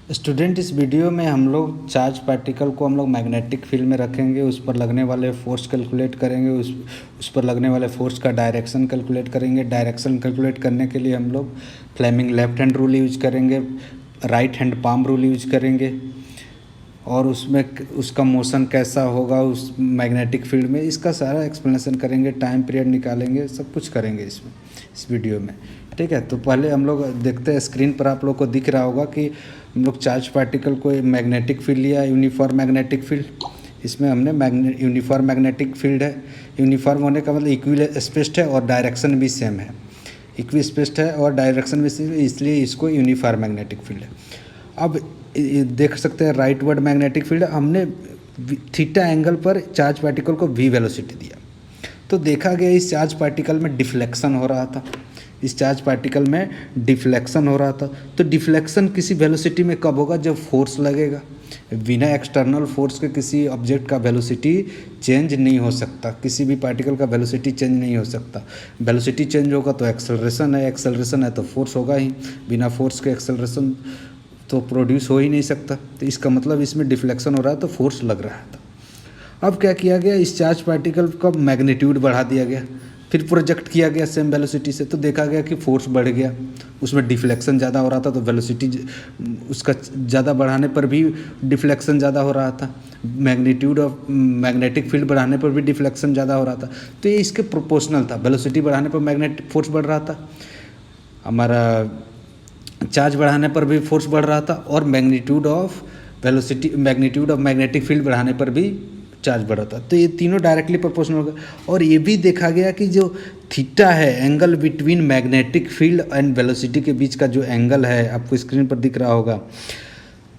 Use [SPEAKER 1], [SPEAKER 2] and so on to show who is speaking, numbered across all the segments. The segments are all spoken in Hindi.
[SPEAKER 1] स्टूडेंट, इस वीडियो में हम लोग चार्ज पार्टिकल को हम लोग मैग्नेटिक फील्ड में रखेंगे, उस पर लगने वाले फोर्स कैलकुलेट करेंगे, उस पर लगने वाले फोर्स का डायरेक्शन कैलकुलेट करेंगे। डायरेक्शन कैलकुलेट करने के लिए हम लोग Fleming left hand rule use करेंगे, right hand palm rule use करेंगे, और उसमें उसका मोशन कैसा होगा उस मैग्नेटिक फील्ड में, इसका सारा एक्सप्लेनेशन करेंगे, टाइम पीरियड निकालेंगे, सब कुछ करेंगे इसमें, इस वीडियो में। ठीक है, तो पहले हम लोग देखते हैं, स्क्रीन पर आप लोग को दिख रहा होगा कि हम लोग चार्ज पार्टिकल को मैग्नेटिक फील्ड लिया, यूनिफॉर्म मैग्नेटिक फील्ड। इसमें हमने यूनिफॉर्म मैग्नेटिक फील्ड है। यूनिफॉर्म होने का मतलब इक्वी स्पेस्ड है और डायरेक्शन भी सेम है, इक्वी स्पेस्ड है और डायरेक्शन भी सेम, इसलिए इसको यूनिफॉर्म मैग्नेटिक फील्ड है। अब देख सकते हैं राइट वर्ड मैग्नेटिक फील्ड, हमने थीटा एंगल पर चार्ज पार्टिकल को वी वेलोसिटी दिया, तो देखा गया इस चार्ज पार्टिकल में डिफ्लेक्शन हो रहा था, इस चार्ज पार्टिकल में डिफ्लेक्शन हो रहा था। तो डिफ्लेक्शन किसी वेलोसिटी में कब होगा? जब फोर्स लगेगा। बिना एक्सटर्नल फोर्स के किसी ऑब्जेक्ट का वेलोसिटी चेंज नहीं हो सकता, किसी भी पार्टिकल का वेलोसिटी चेंज नहीं हो सकता। वेलोसिटी चेंज होगा तो एक्सेलरेशन है, एक्सेलरेशन है तो फोर्स होगा ही, बिना फोर्स के एक्सेलरेशन तो प्रोड्यूस हो ही नहीं सकता। तो इसका मतलब इसमें डिफ्लेक्शन हो रहा है तो फोर्स लग रहा था। अब क्या किया गया, इस चार्ज पार्टिकल का मैग्नीट्यूड बढ़ा दिया गया, फिर प्रोजेक्ट किया गया सेम वेलोसिटी से, तो देखा गया कि फोर्स बढ़ गया, उसमें डिफ्लेक्शन ज़्यादा हो रहा था तो वेलोसिटी उसका ज़्यादा बढ़ाने पर भी डिफ्लेक्शन ज़्यादा हो रहा था, मैग्नीट्यूड ऑफ मैग्नेटिक फील्ड बढ़ाने पर भी डिफ्लेक्शन ज़्यादा हो रहा था। तो ये इसके प्रोपोर्शनल था, वेलोसिटी बढ़ाने पर मैग्नेटिक फोर्स बढ़ रहा था, हमारा चार्ज बढ़ाने पर भी फोर्स बढ़ रहा था, और magnitude of velocity magnitude of magnetic field बढ़ाने पर भी चार्ज बढ़ रहा था। तो ये तीनों डायरेक्टली प्रोपोर्शनल हो गए। और ये भी देखा गया कि जो थीटा है, angle between magnetic field and velocity के बीच का जो एंगल है, आपको स्क्रीन पर दिख रहा होगा,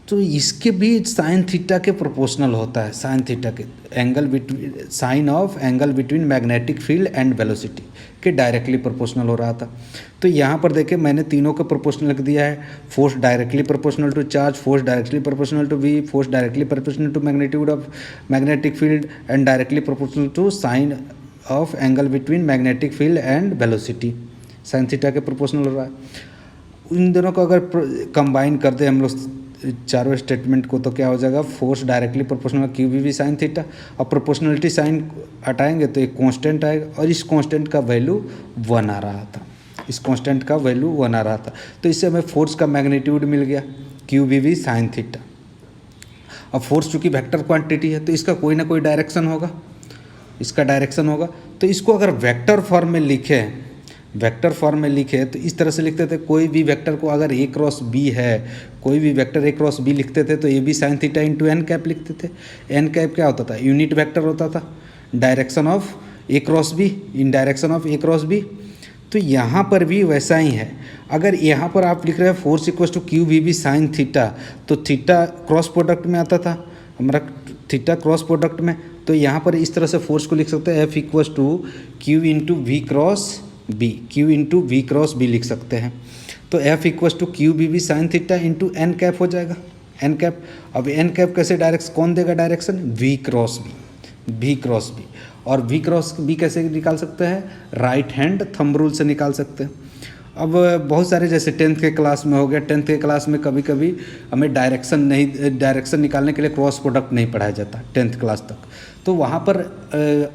[SPEAKER 1] तो इसके भी साइन थीटा के प्रोपोर्शनल होता है। साइन थीटा के angle between sine of angle between magnetic field and velocity के डायरेक्टली प्रोपोर्शनल हो रहा था। तो यहाँ पर देखिए मैंने तीनों का प्रोपोर्शनल लिख दिया है। Force directly proportional to charge, force directly proportional to V, force directly proportional to magnitude of magnetic field and directly proportional to sine of angle between magnetic field and velocity. Sine theta के प्रोपोर्शनल हो रहा है। इन दोनों को अगर कंबाइन कर दे हम लोग चारों स्टेटमेंट को, तो क्या हो जाएगा, force directly proportional Q V sine theta, और प्रोपोर्शनलिटी साइन हटाएंगे तो एक कांस्टेंट आएगा, और इस कांस्टेंट का वैल्यू 1 आ रहा था, इस कांस्टेंट का वैल्यू 1 आ रहा था। तो इससे हमें फोर्स का मैग्नीट्यूड मिल गया क्यू वी साइन थीटा। अब फोर्स चूँकि वेक्टर क्वांटिटी है तो इसका कोई ना कोई डायरेक्शन होगा, इसका डायरेक्शन होगा। तो इसको अगर वेक्टर फॉर्म में लिखें, वेक्टर फॉर्म में लिखे तो इस तरह से लिखते थे, कोई भी वेक्टर को अगर ए क्रॉस बी है, कोई भी वेक्टर ए क्रॉस बी लिखते थे तो A B sine theta into N cap लिखते थे। एन कैप क्या होता था? यूनिट वेक्टर होता था, direction of A cross B, in direction of A cross B. तो यहाँ पर भी वैसा ही है। अगर यहाँ पर आप लिख रहे हैं force equal to Q V B sine theta, तो थीटा क्रॉस प्रोडक्ट में आता था हमारा, थीटा क्रॉस प्रोडक्ट में, तो यहाँ पर इस तरह से फोर्स को लिख सकते हैं F equal to Q into V cross B, Q into V cross B लिख सकते हैं। तो F equal to Q B B sine theta into N cap हो जाएगा, एन कैप। अब एन कैप कैसे डायरेक्शन, कौन देगा direction? V cross B, V cross B. और वी क्रॉस बी कैसे निकाल सकते हैं? राइट हैंड थंब रूल से निकाल सकते हैं। अब बहुत सारे, जैसे 10th के क्लास में हो गया, 10th के क्लास में कभी कभी हमें डायरेक्शन निकालने के लिए क्रॉस प्रोडक्ट नहीं पढ़ाया जाता 10th क्लास तक, तो वहाँ पर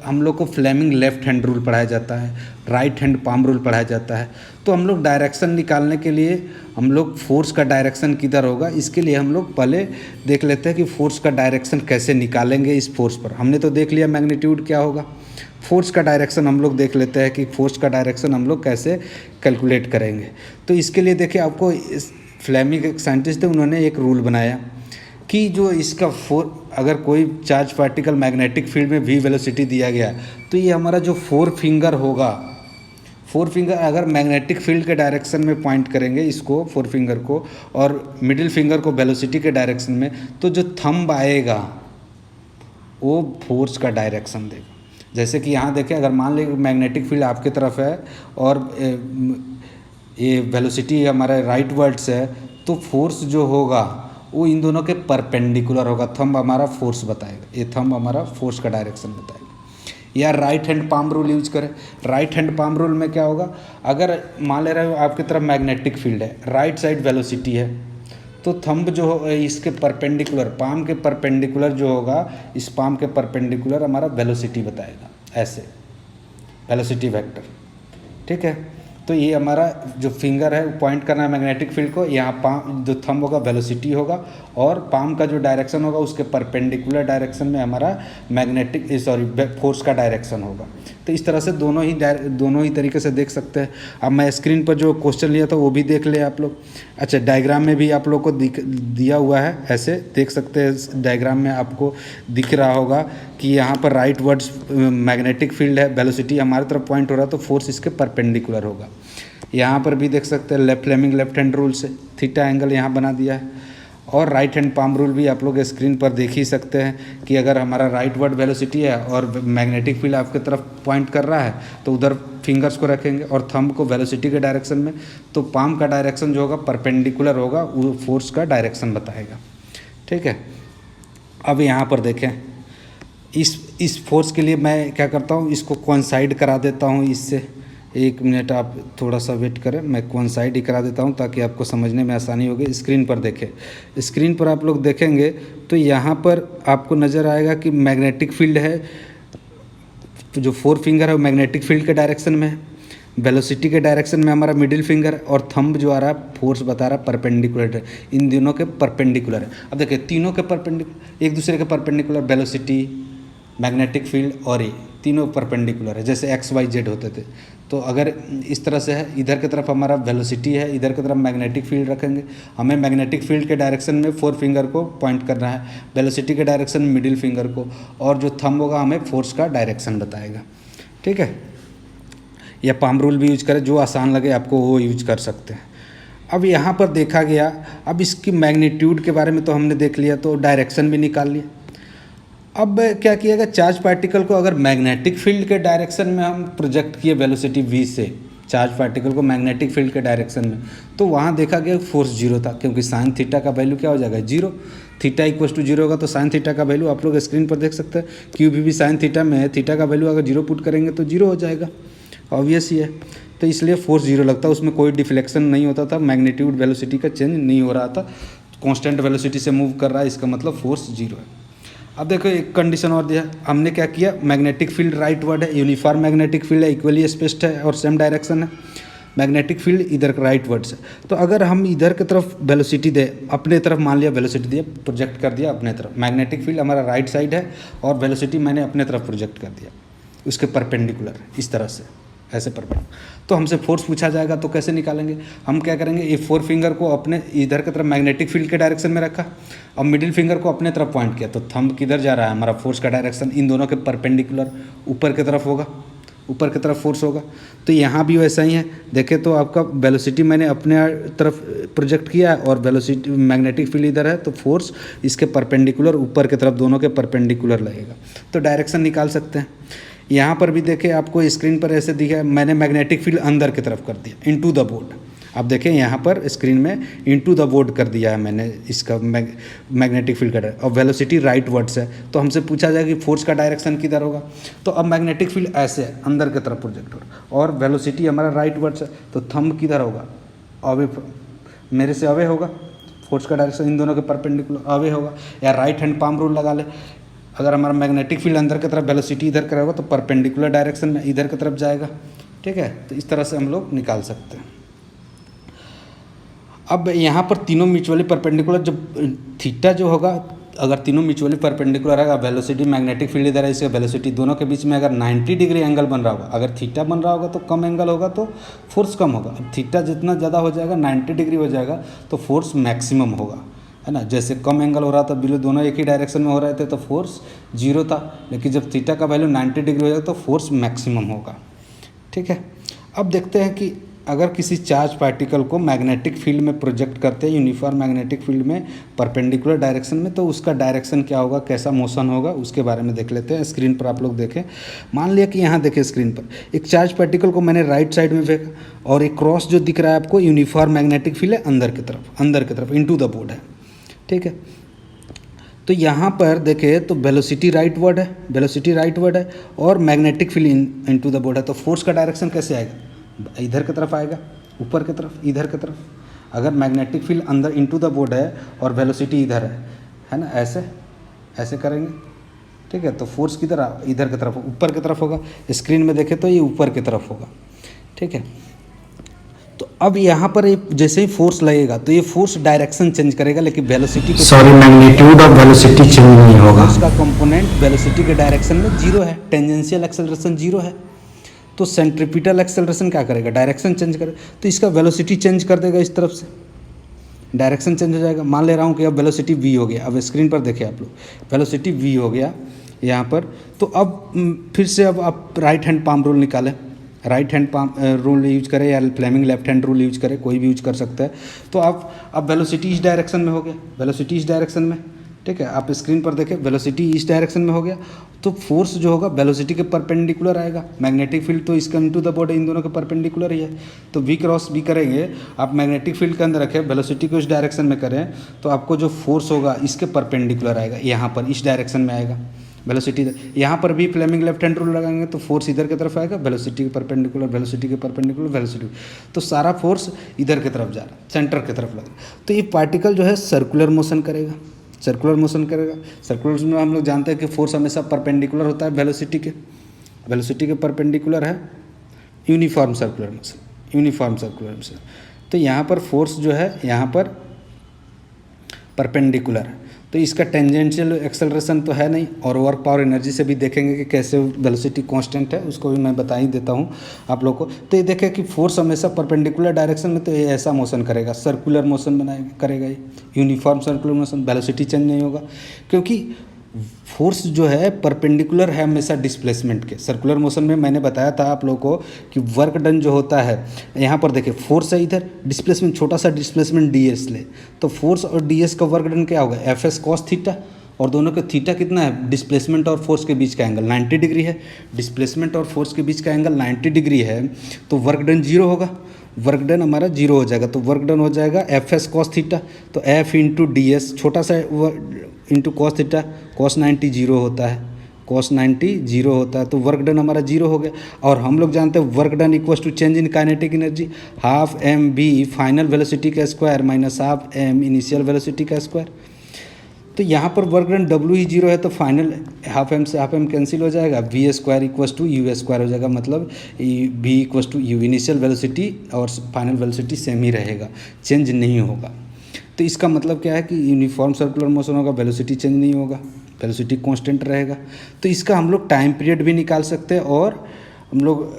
[SPEAKER 1] हम लोग को फ्लेमिंग लेफ्ट हैंड रूल पढ़ाया जाता है, राइट हैंड पाम रूल पढ़ाया जाता है। तो हम लोग डायरेक्शन निकालने के लिए हम लोग फोर्स का डायरेक्शन किधर होगा, इसके लिए हम लोग पहले देख लेते हैं कि फोर्स का डायरेक्शन कैसे निकालेंगे। इस फोर्स पर हमने तो देख लिया मैग्नीट्यूड क्या होगा, फोर्स का डायरेक्शन हम लोग देख लेते हैं कि फोर्स का डायरेक्शन हम लोग कैसे कैलकुलेट करेंगे। तो इसके लिए देखिए, आपको फ्लेमिंग एक साइंटिस्ट थे, उन्होंने एक रूल बनाया कि जो इसका अगर कोई चार्ज पार्टिकल मैग्नेटिक फील्ड में वी वेलोसिटी दिया गया, तो ये हमारा जो 4 फिंगर होगा, 4 फिंगर अगर मैग्नेटिक फील्ड के डायरेक्शन में पॉइंट करेंगे इसको, 4 फिंगर को, और मिडिल फिंगर को वेलोसिटी के डायरेक्शन में, तो जो थंब आएगा वो फोर्स का डायरेक्शन देगा। जैसे कि यहाँ देखें, अगर मान लीजिए मैग्नेटिक फील्ड आपके तरफ है और ये वेलोसिटी हमारा राइट वर्ड्स है, तो फोर्स जो होगा वो इन दोनों के परपेंडिकुलर होगा। थंब हमारा फोर्स बताएगा, ये थंब हमारा फोर्स का डायरेक्शन बताएगा। या right hand palm rule use करें, राइट हैंड पाम रूल में क्या होगा, अगर मान ले रहे हो आपकी तरफ मैग्नेटिक फील्ड है, राइट साइड वेलोसिटी है, तो थंब जो इसके परपेंडिकुलर, पाम के परपेंडिकुलर जो होगा, इस पाम के परपेंडिकुलर हमारा वेलोसिटी बताएगा, ऐसे वेलोसिटी वेक्टर। ठीक है, तो ये हमारा जो फिंगर है वो पॉइंट करना है मैग्नेटिक फील्ड को, यहाँ पाम जो थंब होगा वेलोसिटी होगा, और पाम का जो डायरेक्शन होगा उसके परपेंडिकुलर डायरेक्शन में हमारा मैग्नेटिक फोर्स का डायरेक्शन होगा। तो इस तरह से दोनों ही तरीके से देख सकते हैं। अब मैं स्क्रीन पर जो क्वेश्चन लिया था वो भी देख ले आप लोग। अच्छा, डायग्राम में भी आप लोग को दिया हुआ है, ऐसे देख सकते हैं। डायग्राम में आपको दिख रहा होगा कि यहाँ पर राइट वर्ड्स मैग्नेटिक फील्ड है, वेलोसिटी हमारी तरफ पॉइंट हो रहा है, तो फोर्स इसके परपेंडिकुलर होगा। यहाँ पर भी देख सकते हैं फ्लेमिंग लेफ्ट हैंड रूल से थीटा एंगल यहाँ बना दिया है, और राइट हैंड पाम रूल भी आप लोग स्क्रीन पर देख ही सकते हैं कि अगर हमारा राइट वर्ड वेलोसिटी है और मैग्नेटिक फील्ड आपके तरफ पॉइंट कर रहा है तो उधर फिंगर्स को रखेंगे और थंब को वेलोसिटी के डायरेक्शन में, तो पाम का डायरेक्शन जो होगा परपेंडिकुलर होगा, वो फोर्स का डायरेक्शन बताएगा। ठीक है, अब यहाँ पर देखें, इस फोर्स के लिए मैं क्या करता हूँ, इसको कोइंसाइड करा देता हूँ इससे। एक मिनट आप थोड़ा सा वेट करें, मैं कोइंसाइड ही करा देता हूँ ताकि आपको समझने में आसानी होगी। स्क्रीन पर देखें, स्क्रीन पर आप लोग देखेंगे तो यहाँ पर आपको नज़र आएगा कि मैग्नेटिक फील्ड है, जो 4 फिंगर है वो मैग्नेटिक फील्ड के डायरेक्शन में है, वेलोसिटी के डायरेक्शन में हमारा मिडिल फिंगर, और थंब जो आ रहा है फोर्स बता रहा है परपेंडिकुलर है, इन दोनों के परपेंडिकुलर है। अब देखिए तीनों के परपेंडिकुलर, एक दूसरे के परपेंडिकुलर, वेलोसिटी, मैग्नेटिक फील्ड और ये तीनों परपेंडिकुलर है, जैसे XYZ होते थे। तो अगर इस तरह से है, इधर की तरफ हमारा वेलोसिटी है, इधर की तरफ मैग्नेटिक फील्ड रखेंगे, हमें मैग्नेटिक फील्ड के डायरेक्शन में 4 फिंगर को पॉइंट करना है, वेलोसिटी के डायरेक्शन में मिडिल फिंगर को, और जो थंब होगा हमें फोर्स का डायरेक्शन बताएगा। ठीक है, या पाम रूल भी यूज करें, जो आसान लगे आपको वो यूज कर सकते हैं। अब यहाँ पर देखा गया, अब इसकी मैग्नीट्यूड के बारे में तो हमने देख लिया, तो डायरेक्शन भी निकाल लिया। अब क्या किएगा, चार्ज पार्टिकल को अगर मैग्नेटिक फील्ड के डायरेक्शन में हम प्रोजेक्ट किए वेलोसिटी v से चार्ज पार्टिकल को मैग्नेटिक फील्ड के डायरेक्शन में, तो वहाँ देखा गया फोर्स 0 था, क्योंकि साइन थीटा का वैल्यू क्या हो जाएगा 0। थीटा इक्वल टू 0 होगा तो साइन थीटा का वैल्यू आप लोग स्क्रीन पर देख सकते हैं, क्यू भी साइन थीटा में है, थीटा का वैल्यू अगर 0 पुट करेंगे तो 0 हो जाएगा, ऑब्वियस ही है। तो इसलिए फोर्स 0 लगता है, उसमें कोई डिफ्लेक्शन नहीं होता था, मैग्नीट्यूड वेलोसिटी का चेंज नहीं हो रहा था, कॉन्स्टेंट वेलोसिटी से मूव कर रहा है, इसका मतलब फोर्स 0 है। अब देखो एक कंडीशन और दिया, हमने क्या किया, मैग्नेटिक फील्ड राइट वर्ड है, यूनिफॉर्म मैग्नेटिक फील्ड है, इक्वली स्पेस्ड है और सेम डायरेक्शन है, मैग्नेटिक फील्ड इधर राइट वर्ड से। तो अगर हम इधर की तरफ वेलोसिटी दे, अपने तरफ मान लिया वेलोसिटी दिया, प्रोजेक्ट कर दिया अपने तरफ, मैग्नेटिक फील्ड हमारा राइट साइड है और वेलोसिटी मैंने अपने तरफ प्रोजेक्ट कर दिया उसके परपेंडिकुलर, इस तरह से ऐसे परपेंडिकुलर, तो हमसे फोर्स पूछा जाएगा तो कैसे निकालेंगे। हम क्या करेंगे, ये 4 फिंगर को अपने इधर की तरफ मैग्नेटिक फील्ड के डायरेक्शन में रखा और मिडिल फिंगर को अपने तरफ पॉइंट किया, तो थंब किधर जा रहा है, हमारा फोर्स का डायरेक्शन इन दोनों के परपेंडिकुलर ऊपर की तरफ होगा, ऊपर की तरफ फोर्स होगा। तो यहाँ भी वैसा ही है, देखें तो आपका वेलोसिटी मैंने अपने तरफ प्रोजेक्ट किया है और वेलोसिटी मैग्नेटिक फील्ड इधर है, तो फोर्स इसके परपेंडिकुलर ऊपर की तरफ दोनों के परपेंडिकुलर लगेगा, तो डायरेक्शन निकाल सकते हैं। यहाँ पर भी देखें आपको स्क्रीन पर ऐसे दिखा है, मैंने मैग्नेटिक फील्ड अंदर की तरफ कर दिया इनटू द बोर्ड। आप देखें यहाँ पर स्क्रीन में इनटू द बोर्ड कर दिया है मैंने इसका मैग्नेटिक फील्ड का, और वेलोसिटी राइट वर्ड्स है, तो हमसे पूछा जाए कि फोर्स का डायरेक्शन किधर होगा। तो अब मैग्नेटिक फील्ड ऐसे है, अंदर की तरफ प्रोजेक्ट हो रहा है और वेलोसिटी हमारा राइट वर्ड्स है, तो थंब किधर होगा, अवे मेरे से अवे होगा, फोर्स का डायरेक्शन इन दोनों के परपेंडिकुलर अवे होगा। या राइट हैंड पाम रूल लगा ले, अगर हमारा मैग्नेटिक फील्ड अंदर की तरफ वेलोसिटी इधर का होगा तो परपेंडिकुलर डायरेक्शन में इधर की तरफ जाएगा। ठीक है, तो इस तरह से हम लोग निकाल सकते हैं। अब यहाँ पर तीनों म्यूचुअली परपेंडिकुलर, जब थीटा जो होगा, अगर तीनों म्यूचुअली परपेंडिकुलर है, वेलोसिटी मैग्नेटिक फील्ड इधर है, इसका वेलोसिटी दोनों के बीच में अगर 90 डिग्री एंगल बन रहा होगा, अगर थीटा बन रहा होगा तो कम एंगल होगा तो फोर्स कम होगा। अब थीटा जितना ज़्यादा हो जाएगा 90 डिग्री हो जाएगा तो फोर्स मैक्सिमम होगा, है ना। जैसे कम एंगल हो रहा था, बिल्कुल दोनों एक ही डायरेक्शन में हो रहे थे तो फोर्स 0 था, लेकिन जब थीटा का वैल्यू 90 डिग्री हो जाएगा तो फोर्स मैक्सिमम होगा। ठीक है, अब देखते हैं कि अगर किसी चार्ज पार्टिकल को मैग्नेटिक फील्ड में प्रोजेक्ट करते हैं, यूनिफॉर्म मैग्नेटिक फील्ड में परपेंडिकुलर डायरेक्शन में, तो उसका डायरेक्शन क्या होगा, कैसा मोशन होगा, उसके बारे में देख लेते हैं। स्क्रीन पर आप लोग देखें, मान लिया कि यहाँ देखें स्क्रीन पर एक चार्ज पार्टिकल को मैंने राइट साइड में फेंका और एक क्रॉस जो दिख रहा है आपको, यूनिफॉर्म मैग्नेटिक फील्ड है अंदर की तरफ इनटू द बोर्ड है। ठीक है, तो यहाँ पर देखें तो वेलोसिटी राइट वर्ड है और magnetic field into the board है, तो फोर्स का डायरेक्शन कैसे आएगा, इधर की तरफ आएगा, ऊपर की तरफ, इधर की तरफ। अगर मैग्नेटिक फील्ड अंदर इनटू द बोर्ड है और वेलोसिटी इधर है ना, ऐसे ऐसे करेंगे, ठीक है, तो फोर्स किधर, इधर की तरफ, ऊपर की तरफ होगा। स्क्रीन में देखें तो ये ऊपर की तरफ होगा, ठीक है। तो अब यहाँ पर जैसे ही फोर्स लगेगा तो ये फोर्स डायरेक्शन चेंज करेगा, लेकिन वेलोसिटी को
[SPEAKER 2] मैग्नीट्यूड ऑफ वेलोसिटी चेंज नहीं होगा।
[SPEAKER 1] उसका कंपोनेंट वेलोसिटी के डायरेक्शन में जीरो है, टेंजेंशियल एक्सेलरेशन जीरो है। तो सेंट्रीपिटल एक्सेलरेशन क्या करेगा, डायरेक्शन चेंज करेगा, तो इसका वेलोसिटी चेंज कर देगा इस तरफ से, डायरेक्शन चेंज हो जाएगा। मान ले रहा हूँ कि अब वेलोसिटी v हो गया, अब स्क्रीन पर देखिए आप लोग, वेलोसिटी v हो गया यहाँ पर। तो अब फिर से अब आप राइट हैंड पाम रूल निकालें, right hand palm rule use करें या Fleming left hand rule use करें, कोई भी यूज कर सकता है। तो आप अब वेलोसिटी इस डायरेक्शन में हो गया, वेलोसिटी इस डायरेक्शन में, ठीक है, आप स्क्रीन पर देखें वेलोसिटी इस डायरेक्शन में हो गया। तो फोर्स जो होगा वेलोसिटी के परपेंडिकुलर आएगा। मैग्नेटिक फील्ड तो इसका इनटू द बॉडी इन दोनों के परपेंडिकुलर ही है, तो v क्रॉस b करेंगे, आप मैग्नेटिक फील्ड के अंदर रखें, वेलोसिटी को इस डायरेक्शन में करें, तो आपको जो फोर्स होगा इसके परपेंडिकुलर आएगा, यहाँ पर इस डायरेक्शन में आएगा वेलोसिटी। यहाँ पर भी फ्लेमिंग लेफ्ट हैंड रूल लगाएंगे तो फोर्स इधर की तरफ आएगा, वेलोसिटी के परपेंडिकुलर, वेलोसिटी के परपेंडिकुलर, वेलोसिटी, तो सारा फोर्स इधर की तरफ जा रहा है, सेंटर की तरफ लग रहा है। तो ये पार्टिकल जो है सर्कुलर मोशन करेगा, सर्कुलर मोशन करेगा। सर्कुलर मोशन में हम लोग जानते हैं कि फोर्स हमेशा परपेंडिकुलर होता है वेलोसिटी के, वेलोसिटी के परपेंडिकुलर है uniform circular motion, uniform circular motion. तो यहाँ पर फोर्स जो है यहाँ पर परपेंडिकुलर है, तो इसका टेंजेंशियल एक्सेलरेशन तो है नहीं। और वर्क पावर एनर्जी से भी देखेंगे कि कैसे वेलोसिटी कांस्टेंट है, उसको भी मैं बता ही देता हूँ आप लोग को। तो ये देखें कि फोर्स हमेशा परपेंडिकुलर डायरेक्शन में, तो ये ऐसा मोशन करेगा, सर्कुलर मोशन बनाएगा, करेगा ये uniform circular motion, velocity change नहीं होगा, क्योंकि फोर्स जो है परपेंडिकुलर है हमेशा डिस्प्लेसमेंट के। सर्कुलर मोशन में मैंने बताया था आप लोगों को कि वर्क डन जो होता है, यहाँ पर देखिए फोर्स है इधर, डिस्प्लेसमेंट, छोटा सा डिस्प्लेसमेंट ds ले, तो फोर्स और ds का वर्क डन क्या होगा, fs cos थीटा, और दोनों का थीटा कितना है, डिस्प्लेसमेंट और फोर्स के बीच का एंगल 90 डिग्री है, डिस्प्लेसमेंट और फोर्स के बीच का एंगल 90 डिग्री है, तो वर्क डन जीरो होगा, वर्क डन हमारा जीरो हो जाएगा। तो वर्क डन हो जाएगा fs cos थीटा, तो f इंटू ds, छोटा सा into cos theta, cos 90 zero होता है, cos 90 जीरो होता है, तो वर्क डन हमारा जीरो हो गया। और हम लोग जानते हैं work done equals to change in kinetic energy, half m v final velocity का square minus half m initial velocity का स्क्वायर। तो यहाँ पर वर्क डन W ही जीरो है, तो फाइनल हाफ एम से हाफ एम कैंसिल हो जाएगा, v square equals to u square हो जाएगा, मतलब v equals to u, initial velocity और फाइनल वेलोसिटी सेम ही रहेगा, चेंज नहीं होगा। तो इसका मतलब क्या है कि यूनिफॉर्म सर्कुलर मोशन होगा, वेलोसिटी चेंज नहीं होगा, वेलोसिटी कांस्टेंट रहेगा। तो इसका हम लोग टाइम पीरियड भी निकाल सकते हैं, और हम लोग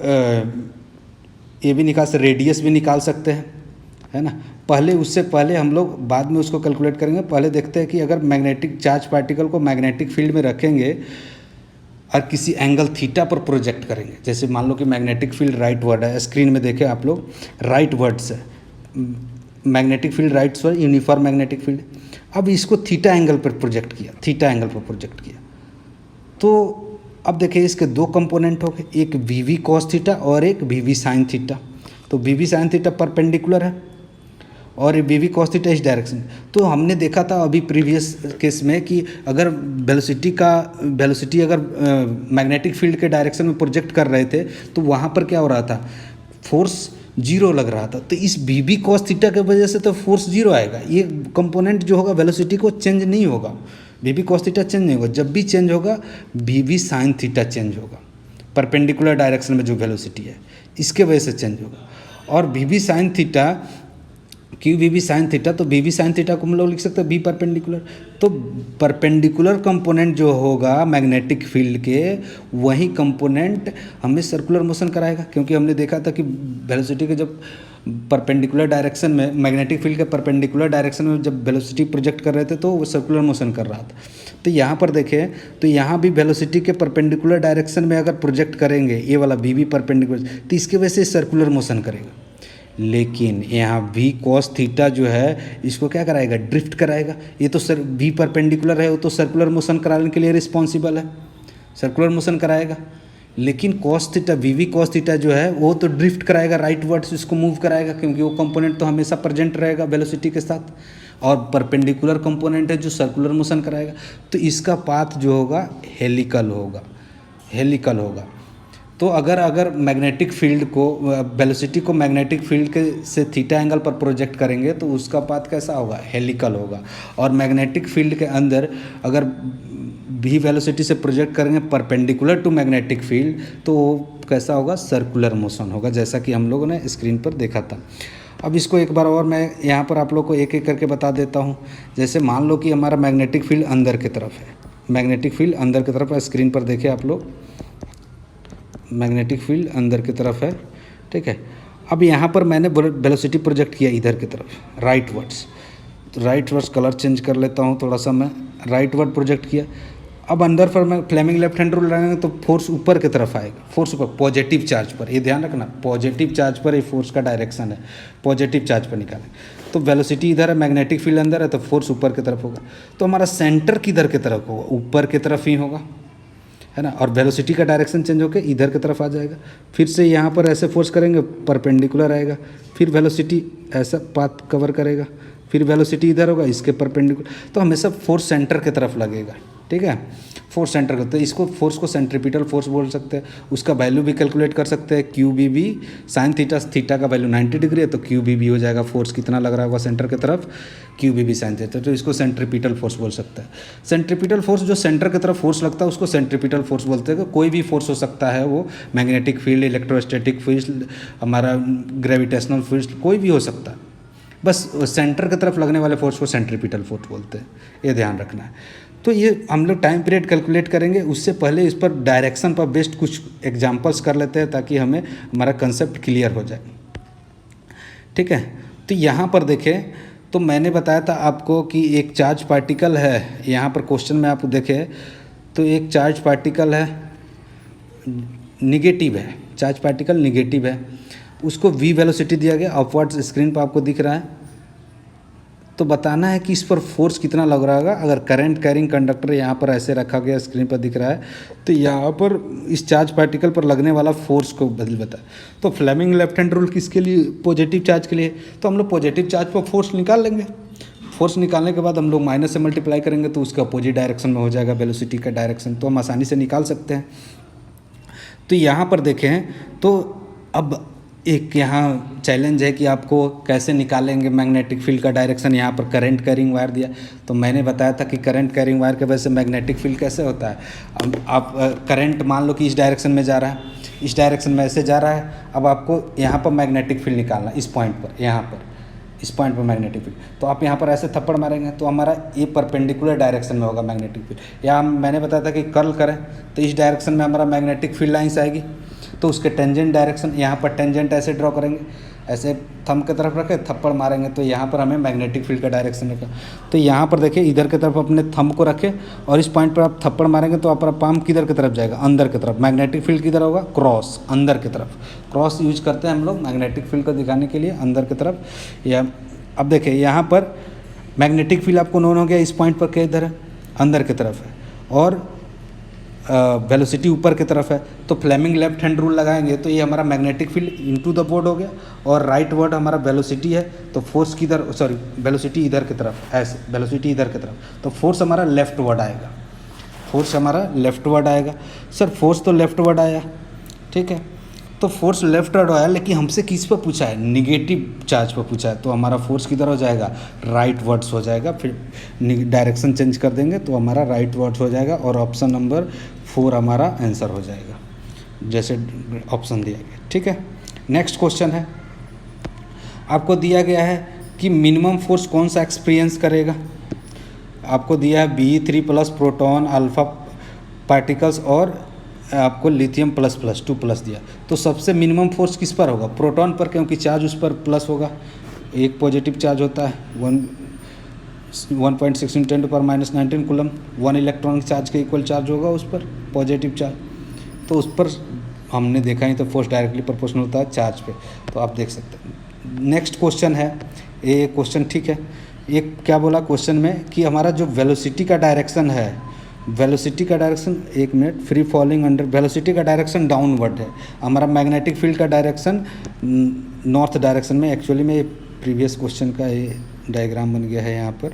[SPEAKER 1] ये भी निकाल सकते, रेडियस भी निकाल सकते हैं, है ना। पहले, उससे पहले हम लोग बाद में उसको कैलकुलेट करेंगे। पहले देखते हैं कि अगर मैग्नेटिक चार्ज पार्टिकल को मैग्नेटिक फील्ड में रखेंगे और किसी एंगल थीटा पर प्रोजेक्ट करेंगे, जैसे मान लो कि मैग्नेटिक फील्ड राइट वर्ड है, स्क्रीन में देखें आप लोग, राइट वर्ड से magnetic field right word, uniform magnetic field. अब इसको थीटा एंगल पर प्रोजेक्ट किया, थीटा एंगल पर प्रोजेक्ट किया, तो अब देखिए इसके दो कंपोनेंट हो गए, एक वी कॉस थीटा और एक वी साइन थीटा। तो वी साइन थीटा परपेंडिकुलर है और वी कॉस थीटा इस डायरेक्शन। तो हमने देखा था अभी प्रीवियस केस में कि अगर वेलोसिटी अगर मैग्नेटिक फील्ड के डायरेक्शन में प्रोजेक्ट कर रहे थे तो वहाँ पर क्या हो रहा था, फोर्स जीरो लग रहा था। तो इस वी कॉस थीटा के वजह से तो फोर्स जीरो आएगा, ये कंपोनेंट जो होगा वेलोसिटी को चेंज नहीं होगा, वी कॉस थीटा चेंज नहीं होगा। जब भी चेंज होगा वी साइन थीटा चेंज होगा, परपेंडिकुलर डायरेक्शन में जो वेलोसिटी है इसके वजह से चेंज होगा। और वी साइन थीटा, क्यों वी साइन थीटा, तो वी साइन थीटा को हम लोग लिख सकते हैं वी परपेंडिकुलर। तो परपेंडिकुलर कंपोनेंट जो होगा मैग्नेटिक फील्ड के, वही कंपोनेंट हमें सर्कुलर मोशन कराएगा, क्योंकि हमने देखा था कि वेलोसिटी के जब परपेंडिकुलर डायरेक्शन में, मैग्नेटिक फील्ड के परपेंडिकुलर डायरेक्शन में जब वेलोसिटी प्रोजेक्ट कर रहे थे तो वो सर्कुलर मोशन कर रहा था। तो यहाँ पर देखें तो यहाँ भी वेलोसिटी के परपेंडिकुलर डायरेक्शन में अगर प्रोजेक्ट करेंगे ये वाला वी परपेंडिकुलर, तो इसकी वजह से सर्कुलर मोशन करेगा। लेकिन यहाँ वी कॉस थीटा जो है इसको क्या कराएगा, ड्रिफ्ट कराएगा। ये तो सर वी परपेंडिकुलर है, वो तो सर्कुलर मोशन कराने के लिए रिस्पॉन्सिबल है, सर्कुलर मोशन कराएगा। लेकिन cos theta, v cos theta जो है वो तो ड्रिफ्ट कराएगा, राइट वर्ड्स इसको मूव कराएगा, क्योंकि वो कंपोनेंट तो हमेशा प्रेजेंट रहेगा वेलोसिटी के साथ, और परपेंडिकुलर कंपोनेंट है जो सर्कुलर मोशन कराएगा। तो इसका पाथ जो होगा हेलिकल होगा, हेलिकल होगा। तो अगर मैग्नेटिक फील्ड को वेलोसिटी को मैग्नेटिक फील्ड के से थीटा एंगल पर प्रोजेक्ट करेंगे तो उसका पाथ कैसा होगा, हेलिकल होगा। और मैग्नेटिक फील्ड के अंदर अगर भी वेलोसिटी से प्रोजेक्ट करेंगे परपेंडिकुलर टू मैग्नेटिक फील्ड तो वो कैसा होगा, सर्कुलर मोशन होगा, जैसा कि हम लोगों ने स्क्रीन पर देखा था। अब इसको एक बार और मैं यहाँ पर आप लोग को एक एक करके बता देता हूँ। जैसे मान लो कि हमारा मैग्नेटिक फील्ड अंदर की तरफ है, मैग्नेटिक फील्ड अंदर की तरफ है, स्क्रीन पर देखिए आप लोग, मैग्नेटिक फील्ड अंदर की तरफ है, ठीक है। अब यहाँ पर मैंने वेलोसिटी प्रोजेक्ट किया इधर की तरफ, राइट वर्ड्स कलर चेंज कर लेता हूँ थोड़ा सा, मैं राइट वर्ड प्रोजेक्ट किया। अब अंदर पर मैं फ्लेमिंग लेफ्ट हैंड रूल लगाएंगे तो फोर्स ऊपर की तरफ आएगा, फोर्स ऊपर पॉजिटिव चार्ज पर, ये ध्यान रखना, पॉजिटिव चार्ज पर ये फोर्स का डायरेक्शन है, पॉजिटिव चार्ज पर निकालेंगे। तो वेलोसिटी इधर है, मैग्नेटिक फील्ड अंदर है, तो फोर्स ऊपर की तरफ होगा। तो हमारा सेंटर किधर की तरफ होगा, ऊपर की तरफ ही होगा, है ना। और वेलोसिटी का डायरेक्शन चेंज होकर इधर की तरफ आ जाएगा। फिर से यहाँ पर ऐसे फोर्स करेंगे, परपेंडिकुलर आएगा, फिर वेलोसिटी ऐसा पाथ कवर करेगा, फिर वेलोसिटी इधर होगा, इसके परपेंडिकुलर। तो हमेशा फोर्स सेंटर की तरफ लगेगा, ठीक है, फोर्स सेंटर का। तो इसको फोर्स को सेंट्रीपिटल फोर्स बोल सकते हैं। उसका वैल्यू भी कैलकुलेट कर सकते हैं, q B B sine theta का वैल्यू 90 डिग्री है, तो क्यू बी बी हो जाएगा, फोर्स कितना लग रहा होगा सेंटर की तरफ, q B B sine theta, तो इसको सेंट्रीपिटल फोर्स बोल सकते हैं। सेंट्रीपिटल फोर्स जो सेंटर की तरफ फोर्स लगता है उसको सेंट्रीपिटल फोर्स बोलते हैं। कोई भी फोर्स हो सकता है, वो मैग्नेटिक फील्ड, इलेक्ट्रोस्टैटिक फील्ड, हमारा ग्रेविटेशनल फील्ड, कोई भी हो सकता है, बस सेंटर की तरफ लगने वाले फोर्स को सेंट्रीपिटल फोर्स बोलते हैं, ये ध्यान रखना है। तो ये हम लोग टाइम पीरियड कैलकुलेट करेंगे, उससे पहले इस पर डायरेक्शन पर बेस्ड कुछ एग्जांपल्स कर लेते हैं ताकि हमें हमारा कंसेप्ट क्लियर हो जाए, ठीक है। तो यहाँ पर देखें, तो मैंने बताया था आपको कि एक चार्ज पार्टिकल है, यहाँ पर क्वेश्चन में आप देखें तो एक चार्ज पार्टिकल है, निगेटिव है, चार्ज पार्टिकल निगेटिव है, उसको v वेलोसिटी दिया गया, अपवर्ड्स स्क्रीन पर आपको दिख रहा है। तो बताना है कि इस पर फोर्स कितना लग रहा होगा। अगर करंट कैरिंग कंडक्टर यहाँ पर ऐसे रखा गया, स्क्रीन पर दिख रहा है, तो यहाँ पर इस चार्ज पार्टिकल पर लगने वाला फोर्स को बताए। तो फ्लेमिंग लेफ्ट हैंड रूल किसके लिए, पॉजिटिव चार्ज के लिए। तो हम लोग पॉजिटिव चार्ज पर फोर्स निकाल लेंगे। फोर्स निकालने के बाद हम लोग माइनस से मल्टीप्लाई करेंगे तो उसका अपोजिट डायरेक्शन में हो जाएगा वेलोसिटी का डायरेक्शन, तो हम आसानी से निकाल सकते हैं। तो यहाँ पर देखें तो अब एक यहाँ चैलेंज है कि आपको कैसे निकालेंगे मैग्नेटिक फील्ड का डायरेक्शन। यहाँ पर करंट कैरिंग वायर दिया, तो मैंने बताया था कि करंट कैरिंग वायर के वजह से मैग्नेटिक फील्ड कैसे होता है। अब आप करंट मान लो कि इस डायरेक्शन में जा रहा है, इस डायरेक्शन में ऐसे जा रहा है, अब आपको यहाँ पर मैग्नेटिक फील्ड निकालना, इस पॉइंट पर, यहाँ पर इस पॉइंट पर मैग्नेटिक फील्ड। तो आप यहाँ पर ऐसे थप्पड़ मारेंगे तो हमारा ये परपेंडिकुलर डायरेक्शन में होगा मैग्नेटिक फील्ड। या मैंने बताया था कि कर्ल करें तो इस डायरेक्शन में हमारा मैग्नेटिक फील्ड लाइन्स आएगी, तो उसके टेंजेंट डायरेक्शन, यहाँ पर टेंजेंट ऐसे ड्रॉ करेंगे, ऐसे थंब की तरफ रखे थप्पड़ मारेंगे तो यहाँ पर हमें मैग्नेटिक फील्ड का डायरेक्शन रखा। तो यहाँ पर देखिए इधर की तरफ अपने थंब को रखे और इस पॉइंट पर आप थप्पड़ मारेंगे तो आपका पाम किधर की तरफ जाएगा, अंदर की तरफ। मैग्नेटिक फील्ड किधर होगा, क्रॉस, अंदर की तरफ। क्रॉस यूज करते हैं हम लोग मैग्नेटिक फील्ड को दिखाने के लिए, अंदर की तरफ। या अब देखिए यहाँ पर मैग्नेटिक फील्ड आपको नोन हो गया, इस पॉइंट पर किधर है, अंदर की तरफ है, और वेलोसिटी ऊपर की तरफ है। तो फ्लेमिंग लेफ्ट हैंड रूल लगाएंगे तो ये हमारा magnetic field into the board हो गया, और राइट वर्ड हमारा वेलोसिटी है, तो फोर्स किधर, सॉरी वेलोसिटी इधर की तरफ, ऐसे वेलोसिटी इधर की तरफ, तो फोर्स हमारा लेफ्ट वर्ड आएगा, फोर्स हमारा लेफ्ट वर्ड आएगा। सर फोर्स तो लेफ्ट वर्ड आया, ठीक है, तो फोर्स लेफ्ट वर्ड आया, लेकिन हमसे किस पर पूछा है, निगेटिव चार्ज पर पूछा है, तो हमारा फोर्स किधर हो जाएगा, राइट वर्ड्स हो जाएगा। फिर डायरेक्शन चेंज कर देंगे तो हमारा राइट वर्ड्स हो जाएगा, और ऑप्शन नंबर 4 हमारा आंसर हो जाएगा, जैसे ऑप्शन दिया गया, ठीक है। नेक्स्ट क्वेश्चन है, आपको दिया गया है कि मिनिमम फोर्स कौन सा एक्सपीरियंस करेगा। आपको दिया है Be3+ प्रोटॉन अल्फा पार्टिकल्स और आपको लिथियम ++2+ दिया। तो सबसे मिनिमम फोर्स किस पर होगा, प्रोटॉन पर, क्योंकि चार्ज उस पर प्लस होगा, एक पॉजिटिव चार्ज होता है 1.16 × 10⁻19 कूलम, 1 इलेक्ट्रॉनिक चार्ज के इक्वल चार्ज होगा उस पर, पॉजिटिव चार्ज। तो उस पर हमने देखा ही, तो फोर्स डायरेक्टली प्रोपोर्शनल होता है चार्ज पे, तो आप देख सकते हैं। नेक्स्ट क्वेश्चन है, ये क्वेश्चन ठीक है। एक क्या बोला क्वेश्चन में कि हमारा जो वेलोसिटी का डायरेक्शन है, वेलोसिटी का डायरेक्शन, एक minute, free falling under, velocity का डायरेक्शन डाउनवर्ड है, हमारा मैग्नेटिक फील्ड का डायरेक्शन नॉर्थ डायरेक्शन में। एक्चुअली में प्रीवियस क्वेश्चन का ये डायग्राम बन गया है यहाँ पर,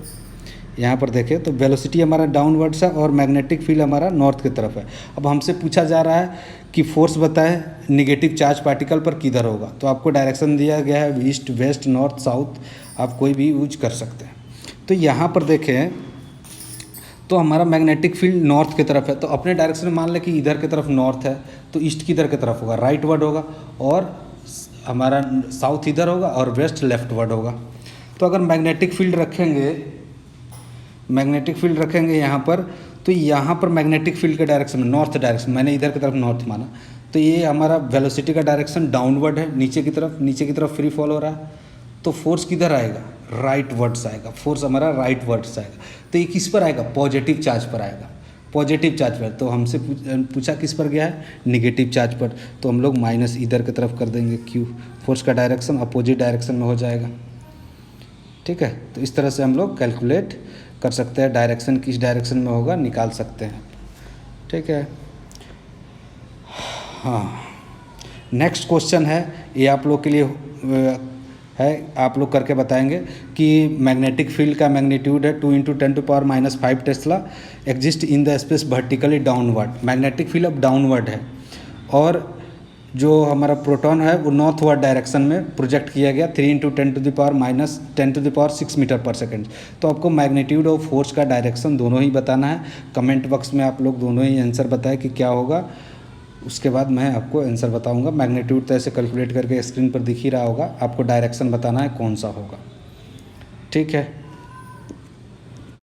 [SPEAKER 1] यहाँ पर देखें तो वेलोसिटी हमारा डाउनवर्ड्स है और मैग्नेटिक फील्ड हमारा नॉर्थ की तरफ है। अब हमसे पूछा जा रहा है कि फोर्स बताएं निगेटिव चार्ज पार्टिकल पर किधर होगा। तो आपको डायरेक्शन दिया गया है ईस्ट, वेस्ट, नॉर्थ, साउथ, आप कोई भी यूज कर सकते हैं। तो यहाँ पर देखें तो हमारा मैग्नेटिक फील्ड नॉर्थ की तरफ है, तो अपने डायरेक्शन में मान लें कि इधर की तरफ नॉर्थ है तो ईस्ट की इधर की तरफ होगा, राइट वर्ड होगा, और हमारा साउथ इधर होगा और वेस्ट लेफ्ट वर्ड होगा। तो अगर मैग्नेटिक फील्ड रखेंगे यहाँ पर, तो यहाँ पर मैग्नेटिक फील्ड के डायरेक्शन में नॉर्थ डायरेक्शन, मैंने इधर की तरफ नॉर्थ माना, तो ये हमारा वेलोसिटी का डायरेक्शन डाउनवर्ड है, नीचे की तरफ फ्री फॉल हो रहा है। तो फोर्स किधर आएगा, राइट वर्ड्स आएगा, फोर्स हमारा राइट वर्ड्स आएगा। तो ये किस पर आएगा, पॉजिटिव चार्ज पर आएगा, पॉजिटिव चार्ज पर। तो हमसे पूछा किस पर गया है, निगेटिव चार्ज पर, तो हम लोग माइनस इधर की तरफ कर देंगे क्यू, फोर्स का डायरेक्शन अपोजिट डायरेक्शन में हो जाएगा। ठीक है, तो इस तरह से हम लोग कैलकुलेट कर सकते हैं, डायरेक्शन किस डायरेक्शन में होगा निकाल सकते हैं। ठीक है, हाँ, नेक्स्ट क्वेश्चन है, ये आप लोग के लिए है, आप लोग करके बताएंगे कि मैग्नेटिक फील्ड का मैग्नीट्यूड है 2 × 10⁻⁵ Tesla exist in the space vertically downward. Magnetic field अब डाउनवर्ड है और जो हमारा प्रोटॉन है वो नॉर्थवर्ड डायरेक्शन में प्रोजेक्ट किया गया 3 × 10⁻⁻10⁶ मीटर पर सेकेंड। तो आपको मैग्नीट्यूड और फोर्स का डायरेक्शन दोनों ही बताना है। कमेंट बॉक्स में आप लोग दोनों ही आंसर बताएं कि क्या होगा, उसके बाद मैं आपको आंसर बताऊंगा। मैग्नीट्यूड तो ऐसे कैलकुलेट करके स्क्रीन पर दिख ही रहा होगा, आपको डायरेक्शन बताना है कौन सा होगा। ठीक है।